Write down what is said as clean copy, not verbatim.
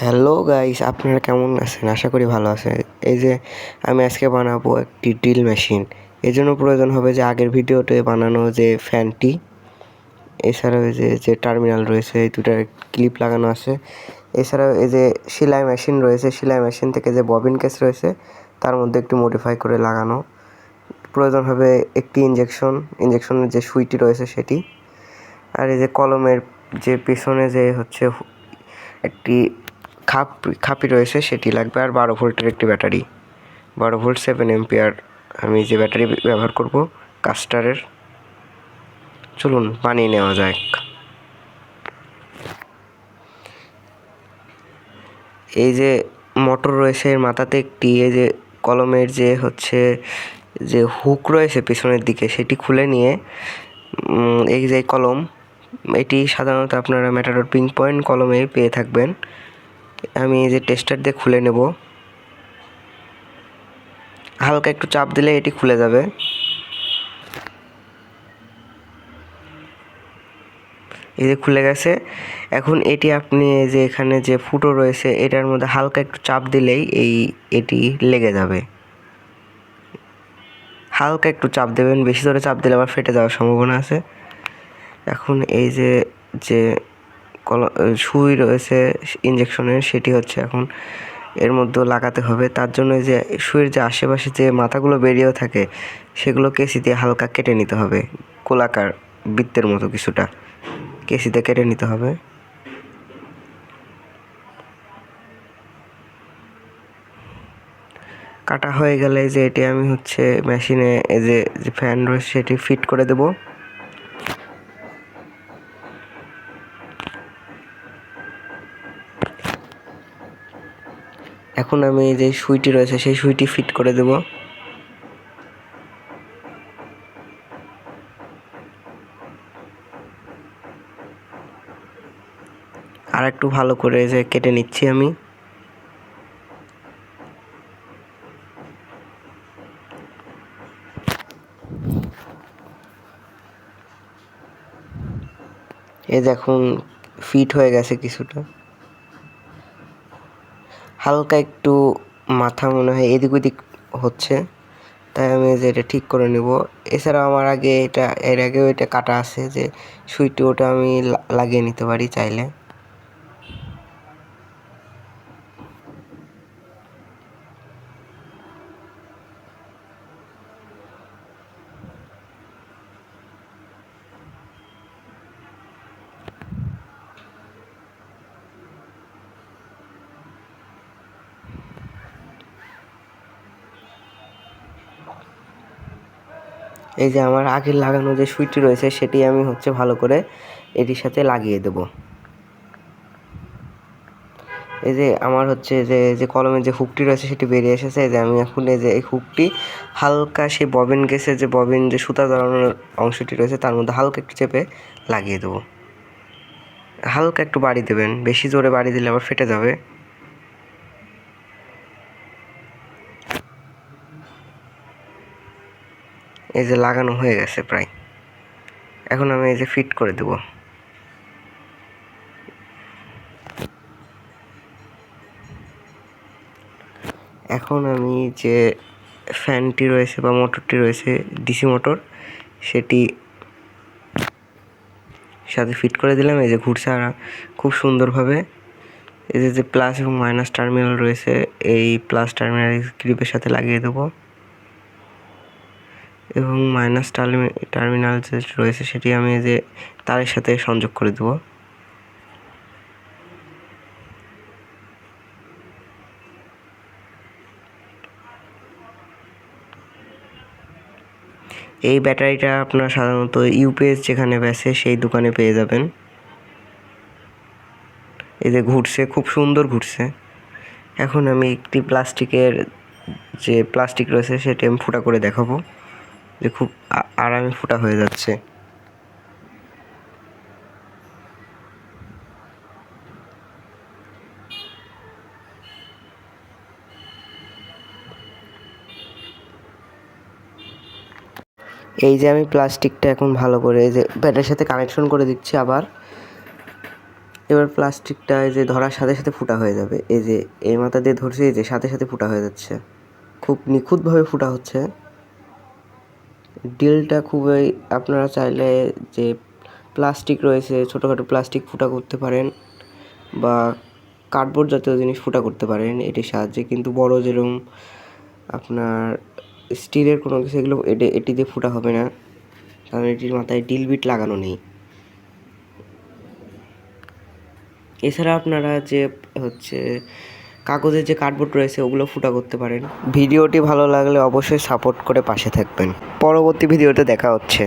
Hello guys, আপনারা কেমন আছেন? আশা করি ভালো আছেন। এই যে আমি আজকে বানাবো একটি ড্রিল মেশিন। এর জন্য প্রয়োজন হবে যে আগের ভিডিওতে বানানো যে ফ্যানটি, এছাড়াও এই যে টার্মিনাল রয়েছে, এই দুটার ক্লিপ লাগানো আছে। এছাড়াও এই যে সেলাই মেশিন রয়েছে, সেলাই মেশিন থেকে যে ববিন কেস রয়েছে তার মধ্যে একটু মডিফাই করে লাগানো। প্রয়োজন হবে একটি ইঞ্জেকশনের যে সুইটি রয়েছে সেটি, আর এই যে কলমের যে পেছনে যে হচ্ছে একটি খাপি রয়েছে সেটি লাগবে, আর 12 ভোল্টের একটি ব্যাটারি, 12 ভোল্ট 7 এম্পিয়ার আমি যে ব্যাটারি ব্যবহার করব কাস্টারের। চলুন বানিয়ে নেওয়া যাক। এই যে মোটর রয়েছে এর মাথাতে একটি, এই যে কলমের যে হচ্ছে যে হুক রয়েছে পিছনের দিকে সেটি খুলে নিয়ে এই যে কলম, এটি সাধারণত আপনারা ম্যাটাডোর পিঙ্ক পয়েন্ট কলমে পেয়ে থাকবেন। আমি এই যে টেস্টার দিয়ে খুলে নেব। হালকা একটু চাপ দিলে এটি খুলে যাবে। এই যে খুলে গেছে। এখন এটি আপনি এই যে এখানে যে ফুটো রয়েছে এটার মধ্যে হালকা একটু চাপ দিলেই এটি লেগে যাবে। হালকা একটু চাপ দেবেন, বেশি জোরে চাপ দিলে আবার ফেটে যাওয়ার সম্ভাবনা আছে। এখন এই যে যে সুই রয়েছে ইঞ্জেকশনের, সেটি হচ্ছে এখন এর মধ্যে লাগাতে হবে। তার জন্য যে সুইয়ের যে আশেপাশে যে মাথাগুলো বেরিয়েও থাকে সেগুলো কেসি দিয়ে হালকা কেটে নিতে হবে, গোলাকার বৃত্তের মতো কিছুটা কেসিতে কেটে নিতে হবে। কাটা হয়ে গেলে যে এটি আমি হচ্ছে মেশিনে এই যে ফ্যান রয়েছে সেটি ফিট করে দেব। এখন আমি এই যে সুইটি রয়েছে সেই সুইটি ফিট করে দেব। আর একটু ভালো করে যে কেটে নিচ্ছি আমি। এই দেখুন ফিট হয়ে গেছে কিছুটা। হালকা একটু মাথা মনে হয় এদিক ওদিক হচ্ছে, তাই আমি যে এটা ঠিক করে নেব। এছাড়াও আমার এর আগেও এটা কাটা আছে যে সুইটি, ওটা আমি লাগিয়ে নিতে পারি চাইলে। এই যে আমার আগের লাগানো যে সুইচটি রয়েছে সেটি আমি হচ্ছে ভালো করে এটির সাথে লাগিয়ে দেব। এই যে আমার হচ্ছে যে কলমের যে হুকটি রয়েছে সেটি বেরিয়ে এসেছে। এই যে আমি এখন এই যে এই হুকটি হালকা সেই ববিন গেছে যে ববিন যে সুতা জড়ানোর অংশটি রয়েছে তার মধ্যে হালকা একটু চেপে লাগিয়ে দেবো। হালকা একটু বাড়ি দেবেন, বেশি জোরে বাড়ি দিলে আবার ফেটে যাবে। এই যে লাগানো হয়ে গেছে প্রায়। এখন আমি এই যে ফিট করে দেব। এখন আমি যে ফ্যানটি রয়েছে বা মোটরটি রয়েছে ডিসি মোটর, সেটি সাথে ফিট করে দিলাম। এই যে ঘুরছে আর খুব সুন্দরভাবে। এই যে প্লাস এবং মাইনাস টার্মিনাল রয়েছে, এই প্লাস টার্মিনাল ক্লিপের সাথে লাগিয়ে দেবো এবং মাইনাস টার্মিনাল যে রয়েছে সেটি আমি এই যে তারের সাথে সংযোগ করে দেবো। এই ব্যাটারিটা আপনারা সাধারণত ইউপিএস যেখানে বেচে সেই দোকানে পেয়ে যাবেন। এই যে ঘুরছে, খুব সুন্দর ঘুরছে। এখন আমি একটি প্লাস্টিকের যে প্লাস্টিক রয়েছে সেটি আমি ফুটা করে দেখাবো যে খুব আরামে ফুটা হয়ে যাচ্ছে। এই যে আমি প্লাস্টিকটা এখন ভালো করে এই যে ব্যাটারির সাথে কানেকশন করে দিচ্ছি আবার। এবার প্লাস্টিকটা এই যে ধরার সাথে সাথে ফুটা হয়ে যাবে, এই যে এই মাথা দিয়ে ধরছে, এই যে সাথে সাথে ফুটা হয়ে যাচ্ছে, খুব নিখুঁতভাবে ফুটা হচ্ছে। ডিলটা খুবই, আপনারা চাইলে যে প্লাস্টিক রয়েছে ছোটোখাটো প্লাস্টিক ফুটা করতে পারেন বা কার্ডবোর্ড জাতীয় জিনিস ফুটা করতে পারেন এটির সাহায্যে, কিন্তু বড় যেরকম আপনার স্টিলের কোনো কিছু এগুলো এটি দিয়ে ফুটা হবে না, কারণ এটির মাথায় ড্রিল বিট লাগানো নেই। এছাড়া আপনারা যে কাগজের যে কার্ডবোর্ড রয়েছে ওগুলো ফুটা করতে পারেন। ভিডিওটি ভালো লাগলে অবশ্যই সাপোর্ট করে পাশে থাকবেন। পরবর্তী ভিডিওতে দেখা হচ্ছে।